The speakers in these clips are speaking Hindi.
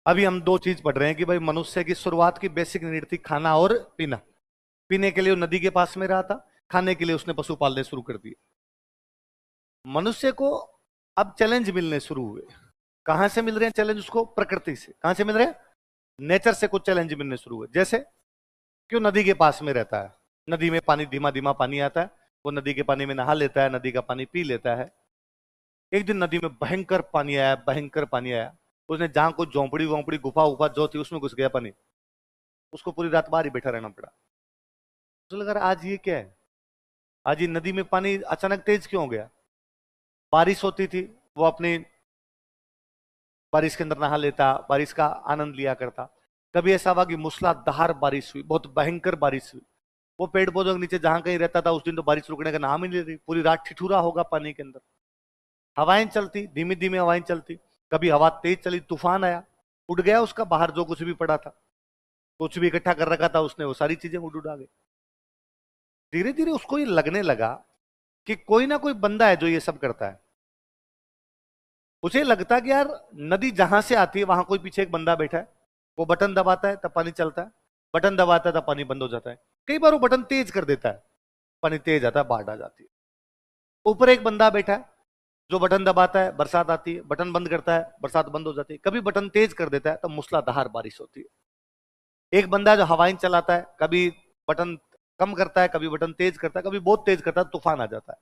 अभी हम दो चीज पढ़ रहे हैं कि भाई मनुष्य की शुरुआत की बेसिक नीड थी खाना और पीना। पीने के लिए वो नदी के पास में रहा था, खाने के लिए उसने पशु पालने शुरू कर दिए। मनुष्य को अब चैलेंज मिलने शुरू हुए। कहां से मिल रहे हैं चैलेंज उसको? प्रकृति से। कहां से मिल रहे हैं? नेचर से कुछ चैलेंज मिलने शुरू हुए। जैसे क्यों नदी के पास में रहता है, नदी में पानी धीमा धीमा पानी आता है, वो नदी के पानी में नहा लेता है, नदी का पानी पी लेता है। एक दिन नदी में भयंकर पानी आया, भयंकर पानी आया। उसने जहां कोई झोंपड़ी वोंपड़ी गुफा उफा जो थी उसमें घुस गया पानी। उसको पूरी रात बाहर ही बैठा रहना पड़ा। तो लगा आज ये क्या है, आज ये नदी में पानी अचानक तेज क्यों हो गया? बारिश होती थी, वो अपनी बारिश के अंदर नहा लेता, बारिश का आनंद लिया करता। कभी ऐसा हुआ कि मूसलाधार बारिश हुई, बहुत भयंकर बारिश हुई। वो पेड़ पौधों के नीचे जहां कहीं रहता था उस दिन तो बारिश रुकने का नाम ही नहीं रही, पूरी रात ठिठुरा होगा पानी के अंदर। हवाएं चलती, धीमी धीमी हवाएं चलती। कभी हवा तेज चली, तूफान आया, उड़ गया उसका बाहर जो कुछ भी पड़ा था, कुछ भी इकट्ठा कर रखा था उसने, वो सारी चीजें उड़ उड़ा गई। धीरे धीरे उसको ये लगने लगा कि कोई ना कोई बंदा है जो ये सब करता है। उसे लगता कि यार नदी जहां से आती है वहां कोई पीछे एक बंदा बैठा है, वो बटन दबाता है तब पानी चलता है, बटन दबाता है तब पानी बंद हो जाता है। कई बार वो बटन तेज कर देता है, पानी तेज आता है, बाढ़ आ जाती है। ऊपर एक बंदा बैठा है जो बटन दबाता है, बरसात आती है, बटन बंद करता है, बरसात बंद हो जाती है। कभी बटन तेज कर देता है तब मूसलाधार बारिश होती है। एक बंदा जो हवाएं चलाता है, कभी बटन कम करता है, कभी बटन तेज करता है, कभी बहुत तेज करता है, तूफान आ जाता है।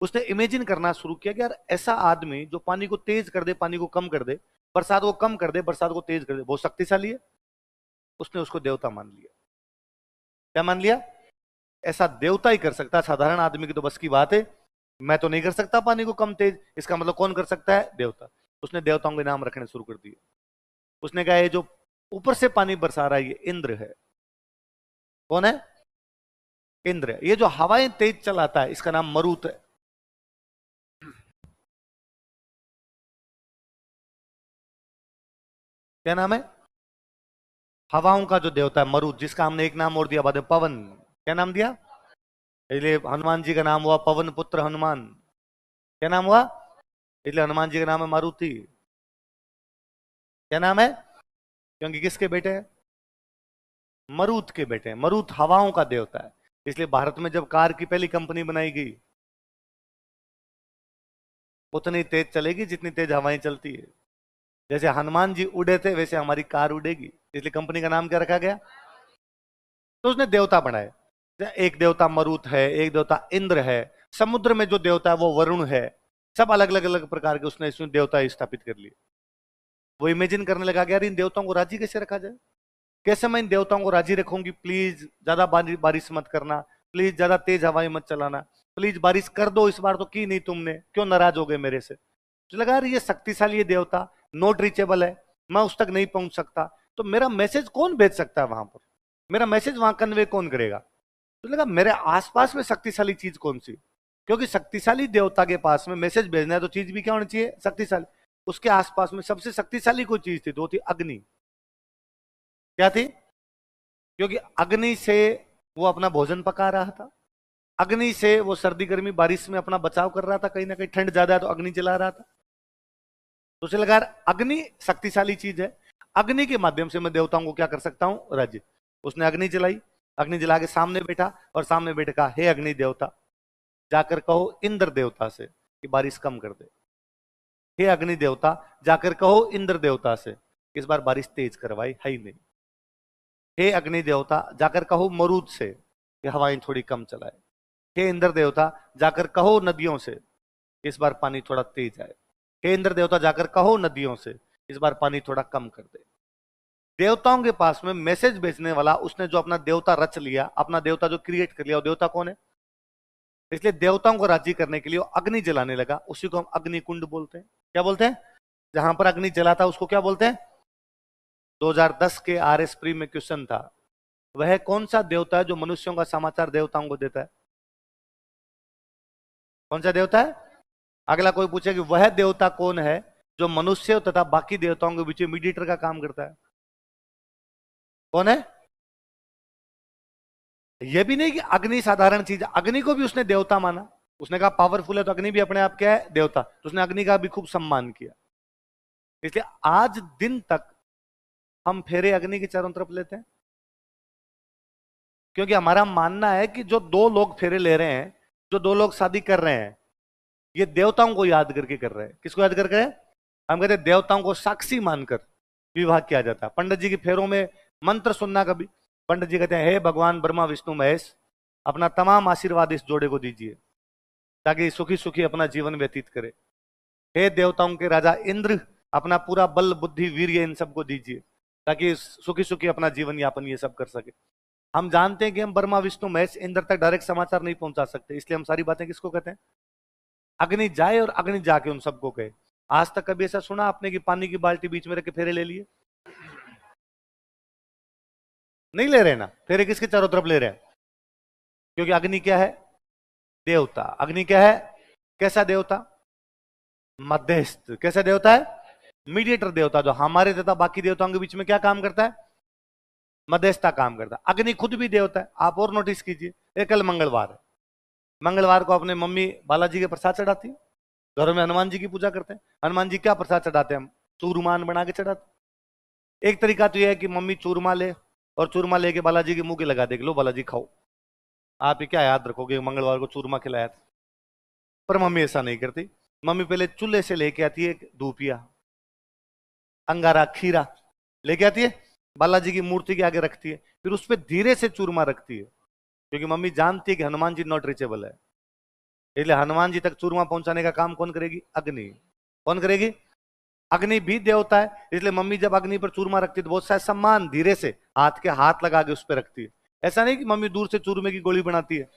उसने इमेजिन करना शुरू किया कि यार ऐसा आदमी जो पानी को तेज कर दे, पानी को कम कर दे, बरसात को कम कर दे, बरसात को तेज कर दे, बहुत शक्तिशाली है। उसने उसको देवता मान लिया। क्या मान लिया? ऐसा देवता ही कर सकता है, साधारण आदमी की तो बस की बात है। मैं तो नहीं कर सकता पानी को कम तेज, इसका मतलब कौन कर सकता है? देवता। उसने देवताओं के नाम रखने शुरू कर दिए। उसने कहा ये जो ऊपर से पानी बरसा रहा है ये इंद्र है। कौन है? इंद्र है। ये जो हवाएं तेज चलाता है इसका नाम मरुत है। क्या नाम है? हवाओं का जो देवता है मरुत, जिसका हमने एक नाम और दिया बाद में, पवन। क्या नाम दिया? इसलिए हनुमान जी का नाम हुआ पवन पुत्र हनुमान। क्या नाम हुआ? इसलिए हनुमान जी का नाम है मारुति। क्या नाम है? क्योंकि किसके बेटे हैं? मरुत के बेटे हैं। मरुत हवाओं का देवता है। इसलिए भारत में जब कार की पहली कंपनी बनाई गई, उतनी तेज चलेगी जितनी तेज हवाएं चलती है। जैसे हनुमान जी उड़े थे वैसे हमारी कार उड़ेगी। इसलिए कंपनी का नाम क्या रखा गया? तो उसने देवता बनाए। एक देवता मरुत है, एक देवता इंद्र है, समुद्र में जो देवता है वो वरुण है। सब अलग अलग अलग प्रकार के उसने इसमें देवता स्थापित कर लिए। वो इमेजिन करने लगा कि यार इन देवताओं को राजी कैसे रखा जाए, कैसे मैं इन देवताओं को राजी रखूंगी? प्लीज ज्यादा बारिश मत करना, प्लीज ज्यादा तेज हवाएं मत चलाना, प्लीज बारिश कर दो, इस बार तो की नहीं तुमने, क्यों नाराज हो गए मेरे से? तो लगा यार ये शक्तिशाली है देवता, नॉट रीचेबल है, मैं उस तक नहीं पहुंच सकता, तो मेरा मैसेज कौन भेज सकता है वहां पर? मेरा मैसेज वहां कन्वे कौन करेगा? तो लगा मेरे आसपास में शक्तिशाली चीज कौन सी? क्योंकि शक्तिशाली देवता के पास में मैसेज भेजना है तो चीज भी क्या होनी चाहिए? शक्तिशाली। उसके आसपास में सबसे शक्तिशाली कोई चीज थी तो वो थी अग्नि। क्या थी? क्योंकि अग्नि से वो अपना भोजन पका रहा था, अग्नि से वो सर्दी गर्मी बारिश में अपना बचाव कर रहा था, कहीं ना कहीं ठंड ज्यादा है तो अग्नि जला रहा था। तो उसे लगा अग्नि शक्तिशाली चीज है, अग्नि के माध्यम से मैं देवताओं को क्या कर सकता हूं? राज्य। उसने अग्नि जलाई, अग्नि जला के सामने बैठा और सामने बैठ कहा, हे अग्नि देवता, जाकर कहो इंद्र देवता से कि बारिश कम कर दे। हे अग्नि देवता, जाकर कहो इंद्र देवता से इस बार बारिश तेज करवाई है ही नहीं। हे अग्नि देवता, जाकर कहो मरुद से कि हवाएं थोड़ी कम चलाए। हे इंद्र देवता, जाकर कहो नदियों से इस बार पानी थोड़ा तेज आए। हे इंद्र देवता, जाकर कहो नदियों से इस बार पानी थोड़ा कम कर दे। देवताओं के पास में मैसेज भेजने वाला उसने जो अपना देवता रच लिया, अपना देवता जो क्रिएट कर लिया, वो देवता कौन है? इसलिए देवताओं को राजी करने के लिए वो अग्नि जलाने लगा। उसी को हम अग्नि कुंड बोलते हैं। क्या बोलते हैं? जहां पर अग्नि जलाता उसको क्या बोलते हैं? 2010 के RS प्री में क्वेश्चन था, वह कौन सा देवता है जो मनुष्यों का समाचार देवताओं को देता है? कौन सा देवता है? अगला कोई पूछे कि वह देवता कौन है जो मनुष्य तथा बाकी देवताओं के बीच मीडिएटर का काम करता है? कौन है? यह भी नहीं कि अग्नि साधारण चीज, अग्नि को भी उसने देवता माना। उसने कहा पावरफुल है तो अग्नि भी अपने आप क्या है? देवता। तो उसने अग्नि का भी खूब सम्मान किया। इसलिए आज दिन तक हम फेरे अग्नि के चारों तरफ लेते हैं? क्योंकि हमारा मानना है कि जो दो लोग फेरे ले रहे हैं, जो दो लोग शादी कर रहे हैं, ये देवताओं को याद करके कर रहे हैं। किसको याद करके? हम कहते हैं देवताओं को साक्षी मानकर विवाह किया जाता है। पंडित जी के फेरों में मंत्र सुनना कभी? पंडित जी कहते हैं, हे भगवान ब्रह्मा विष्णु महेश, अपना तमाम आशीर्वाद इस जोड़े को दीजिए ताकि सुखी सुखी अपना जीवन व्यतीत करे। हे देवताओं के राजा इंद्र, अपना पूरा बल बुद्धि वीर्य इन सबको दीजिए ताकि सुखी सुखी अपना जीवन यापन ये सब कर सके। हम जानते हैं कि हम ब्रह्मा विष्णु महेश इंद्र तक डायरेक्ट समाचार नहीं पहुंचा सकते, इसलिए हम सारी बातें किसको कहते हैं? अग्नि जाए और अग्नि जाके उन सबको कहे। आज तक कभी ऐसा सुना आपने कि पानी की बाल्टी बीच में रख के फेरे ले लिए? नहीं ले रहे ना। फेरे किसके चारों तरफ ले रहे हैं? क्योंकि अग्नि क्या है? देवता। अग्नि क्या है? कैसा देवता? मध्यस्थ। कैसा देवता है? मीडिएटर देवता, जो हमारे तथा बाकी देवताओं के बीच में क्या काम करता है? मध्यस्थता काम करता है। अग्नि खुद भी देवता है। आप और नोटिस कीजिए, ये कल मंगलवार है, मंगलवार को अपने मम्मी बालाजी के प्रसाद चढ़ाती है, घरों में हनुमान जी की पूजा करते हैं। हनुमान जी क्या प्रसाद चढ़ाते हैं? हम चूरमान बना के चढ़ाते हैं। एक तरीका तो यह है कि मम्मी चूरमा ले और चूरमा लेके बालाजी के मुंह के लगा देगी, लो बालाजी खाओ। आप ये क्या याद रखोगे मंगलवार को चूरमा खिलाया था? पर मम्मी ऐसा नहीं करती। मम्मी पहले चूल्हे से लेके आती है धूपिया, अंगारा, खीरा लेके आती है, बालाजी की मूर्ति के आगे रखती है, फिर उस पर धीरे से चूरमा रखती है, क्योंकि मम्मी जानती है कि हनुमान जी नॉट रीचेबल है। इसलिए हनुमान जी तक चूरमा पहुंचाने का काम कौन करेगी? अग्नि। कौन करेगी? अग्नि भी देवता है, इसलिए मम्मी जब अग्नि पर चूरमा रखती है तो बहुत सारा सम्मान धीरे से हाथ के हाथ लगा के उस पर रखती है। ऐसा नहीं कि मम्मी दूर से चूरमे की गोली बनाती है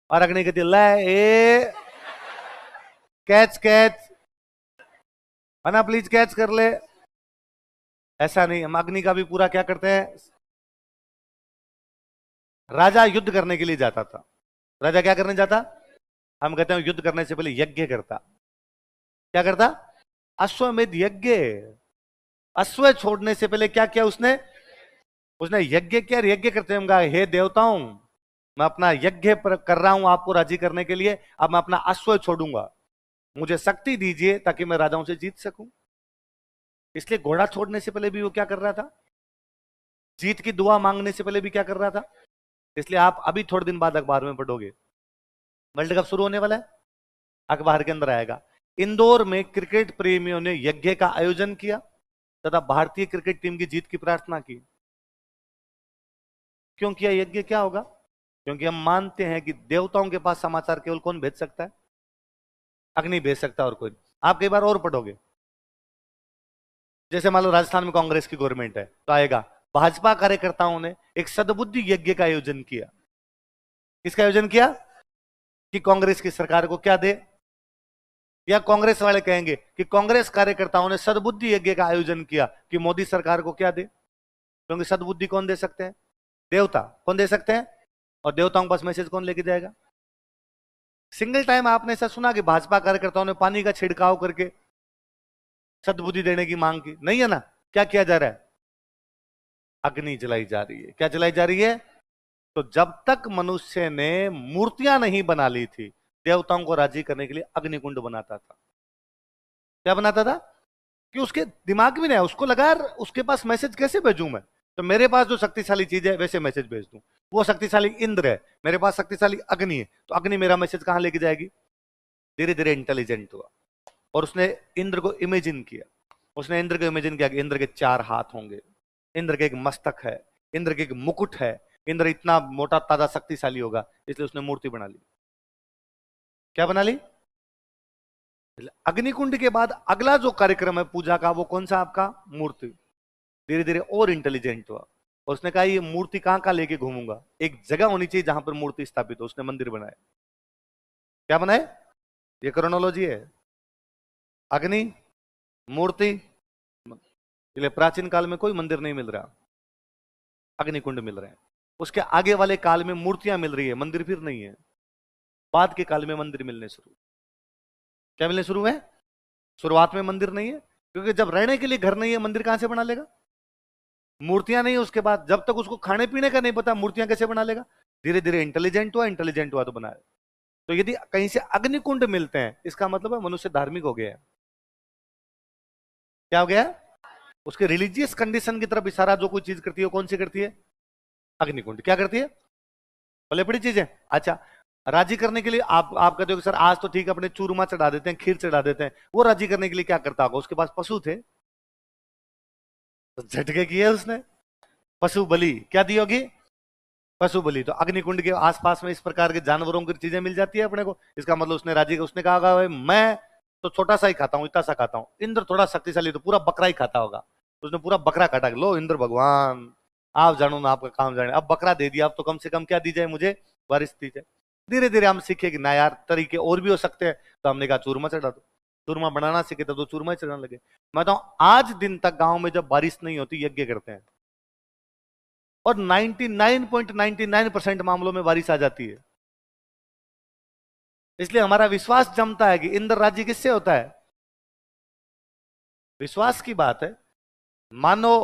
और अग्नि कहती है ले ए कैच कैच, है ना, प्लीज कैच कर ले। ऐसा नहीं, हम अग्नि का भी पूरा क्या करते हैं? राजा युद्ध करने के लिए जाता था। राजा क्या करने जाता? हम कहते हैं युद्ध करने से पहले यज्ञ करता। क्या करता? अश्वमेध यज्ञ। अश्व छोड़ने से पहले क्या किया उसने? उसने यज्ञ किया। यज्ञ करते हम कहा, हे देवताओं, मैं अपना यज्ञ कर रहा हूं आपको राजी करने के लिए, अब मैं अपना अश्व छोड़ूंगा, मुझे शक्ति दीजिए ताकि मैं राजाओं से जीत सकूं। इसलिए घोड़ा छोड़ने से पहले भी वो क्या कर रहा था? जीत की दुआ मांगने से पहले भी क्या कर रहा था? इसलिए आप अभी थोड़े दिन बाद अखबार में पढ़ोगे, वर्ल्ड कप शुरू होने वाला है, अखबार के अंदर आएगा, इंदौर में क्रिकेट प्रेमियों ने यज्ञ का आयोजन किया तथा भारतीय क्रिकेट टीम की जीत की प्रार्थना की। क्यों किया यज्ञ? क्या होगा? क्योंकि हम मानते हैं कि देवताओं के पास समाचार केवल कौन भेज सकता है? अग्नि भेज सकता है, और कोई। आप कई बार और पढ़ोगे, जैसे मान लो राजस्थान में कांग्रेस की गवर्नमेंट है तो आएगा, भाजपा कार्यकर्ताओं ने एक सद्बुद्धि यज्ञ का आयोजन किया। किसका आयोजन किया? कि कांग्रेस की सरकार को क्या दे, या कांग्रेस वाले कहेंगे कि कांग्रेस कार्यकर्ताओं ने सद्बुद्धि यज्ञ का आयोजन किया कि मोदी सरकार को क्या दे। क्योंकि सद्बुद्धि कौन दे सकते हैं? देवता। कौन दे सकते हैं? और देवताओं के पास मैसेज कौन लेके जाएगा? सिंगल टाइम आपने ऐसा सुना कि भाजपा कार्यकर्ताओं ने पानी का छिड़काव करके सद्बुद्धि देने की मांग की? नहीं है ना। क्या किया जा रहा है? अग्नि जलाई जा रही है। क्या जलाई जा रही है? तो जब तक मनुष्य ने मूर्तियां नहीं बना ली थी, देवताओं को राजी करने के लिए अग्निकुंड बनाता था। क्या बनाता था? कि उसके दिमाग में नहीं है, उसको लगा यार उसके पास मैसेज कैसे भेजूं मैं, तो मेरे पास जो शक्तिशाली चीज है वैसे मैसेज भेज दूं। वो शक्तिशाली इंद्र है, मेरे पास शक्तिशाली अग्नि है, तो अग्नि मेरा मैसेज कहां लेके जाएगी? धीरे धीरे इंटेलिजेंट हुआ और उसने इंद्र को इमेजिन किया। उसने इंद्र को इमेजिन किया कि इंद्र के 4 हाथ होंगे, इंद्र के एक मस्तक है, इंद्र के एक मुकुट है, इंद्र इतना मोटा ताजा शक्तिशाली होगा, इसलिए उसने मूर्ति बना ली। क्या बना ली? अग्निकुंड के बाद अगला जो कार्यक्रम है पूजा का, वो कौन सा आपका? मूर्ति। धीरे धीरे और इंटेलिजेंट हुआ और उसने कहा ये मूर्ति कहां कहां लेके घूमूंगा, एक जगह होनी चाहिए जहां पर मूर्ति स्थापित हो। उसने मंदिर बनाया। क्या बनाए? ये क्रोनोलॉजी है। अग्नि, मूर्ति, इसलिए प्राचीन काल में कोई मंदिर नहीं मिल रहा, अग्निकुंड मिल रहे हैं। उसके आगे वाले काल में मूर्तियां मिल रही है, मंदिर फिर नहीं है। बाद के काल में मंदिर मिलने शुरू। क्या मिलने शुरू है? शुरुआत में मंदिर नहीं है, क्योंकि जब रहने के लिए घर नहीं है मंदिर कहां से बना लेगा? मूर्तियां नहीं है उसके बाद, जब तक उसको खाने पीने का नहीं पता मूर्तियां कैसे बना लेगा? धीरे धीरे इंटेलिजेंट हुआ तो बनाया। तो यदि कहीं से अग्निकुंड मिलते हैं, इसका मतलब है मनुष्य धार्मिक हो गया है। क्या हो गया? उसके रिलीजियस कंडीशन की तरफ इशारा जो कोई चीज करती है, कौन सी करती है? अग्निकुंड। क्या करती है? भले बड़ी चीज है। अच्छा, राजी करने के लिए आप कहते हो कि सर आज तो ठीक है, अपने चूरमा चढ़ा देते हैं, खीर चढ़ा देते हैं, वो राजी करने के लिए क्या करता होगा? उसके पास पशु थे तो झटके किए उसने, पशु बलि क्या दी होगी? पशु बलि। तो अग्निकुंड के आसपास में इस प्रकार के जानवरों की चीजें मिल जाती है अपने को, इसका मतलब उसने राजी, उसने कहा होगा भाई मैं तो छोटा सा ही खाता हूं, इतना सा खाता हूं, इंद्र थोड़ा शक्तिशाली तो पूरा बकरा ही खाता होगा, उसने पूरा बकरा काटा, लो इंद्र भगवान आप जानो ना, आपका काम जाने, अब बकरा दे दिया, अब तो कम से कम क्या दी जाए मुझे? बारिश दी जाए। धीरे धीरे हम सीखे कि ना यार तरीके और भी हो सकते हैं, तो हमने कहा चूरमा चढ़ा दो। चूरमा बनाना सीखे तो चूरमा ही चढ़ाने लगे। मैं तो आज दिन तक गांव में जब बारिश नहीं होती यज्ञ करते हैं, और 99.99% मामलों में बारिश आ जाती है। इसलिए हमारा विश्वास जमता है कि इंद्र राज्य किससे होता है? विश्वास की बात है। मानो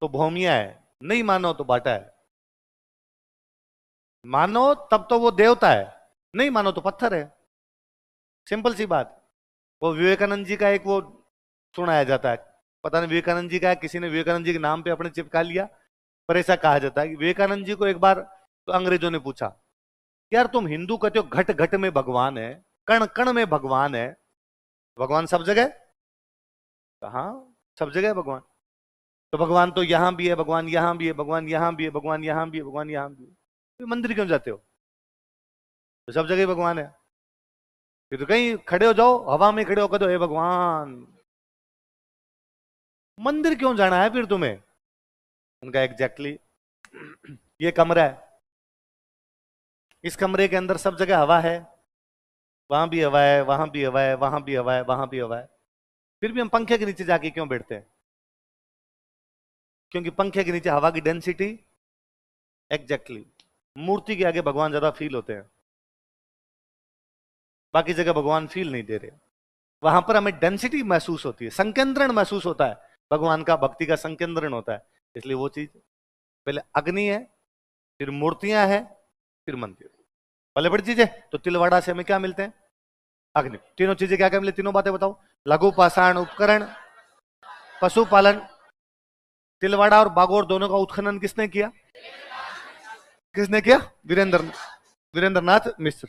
तो भौमिया है, नहीं मानो तो बाटा है। मानो तब तो वो देवता है, नहीं मानो तो पत्थर है। सिंपल सी बात। वो विवेकानंद जी का एक वो सुनाया जाता है, पता नहीं विवेकानंद जी का है, किसी ने विवेकानंद जी के नाम पे अपने चिपका लिया, पर ऐसा कहा जाता है कि विवेकानंद जी को एक बार तो अंग्रेजों ने पूछा, यार तुम हिंदू कहते हो घट घट में भगवान है, कण कण में भगवान है, भगवान सब जगह? हाँ, सब जगह है भगवान। तो भगवान तो यहां भी है, भगवान यहां भी है, भगवान यहां भी है, भगवान यहां भी है, भगवान यहां भी है, तो मंदिर क्यों जाते हो? तो सब जगह भगवान है। फिर तो कहीं खड़े हो जाओ, हवा में खड़े होकर, तो हे भगवान, मंदिर क्यों जाना है फिर तुम्हें? उनका एग्जैक्टली ये कमरा है, इस कमरे के अंदर सब जगह हवा है, वहां भी हवा है, वहां भी हवा है, वहां भी हवा है, वहां भी हवा है, फिर भी हम पंखे के नीचे जाके क्यों बैठते हैं? क्योंकि पंखे के नीचे हवा की डेंसिटी एग्जैक्टली मूर्ति के आगे भगवान ज्यादा फील होते हैं, बाकी जगह भगवान फील नहीं दे रहे। वहां पर हमें डेंसिटी महसूस होती है, संकेंद्रण महसूस होता है, भगवान का भक्ति का संकेंद्रण होता है। इसलिए वो चीज पहले अग्नि है, फिर मूर्तियां हैं, फिर मंदिर। पहले बड़ी चीज है। तो तिलवाड़ा से हमें क्या मिलते हैं? अग्नि। तीनों चीजें क्या क्या मिले? तीनों बातें बताओ। लघु पाषाण उपकरण, पशुपालन। तिलवाड़ा और बागोर दोनों का उत्खनन किसने किया? किसने किया? वीरेंद्र नाथ मिश्र।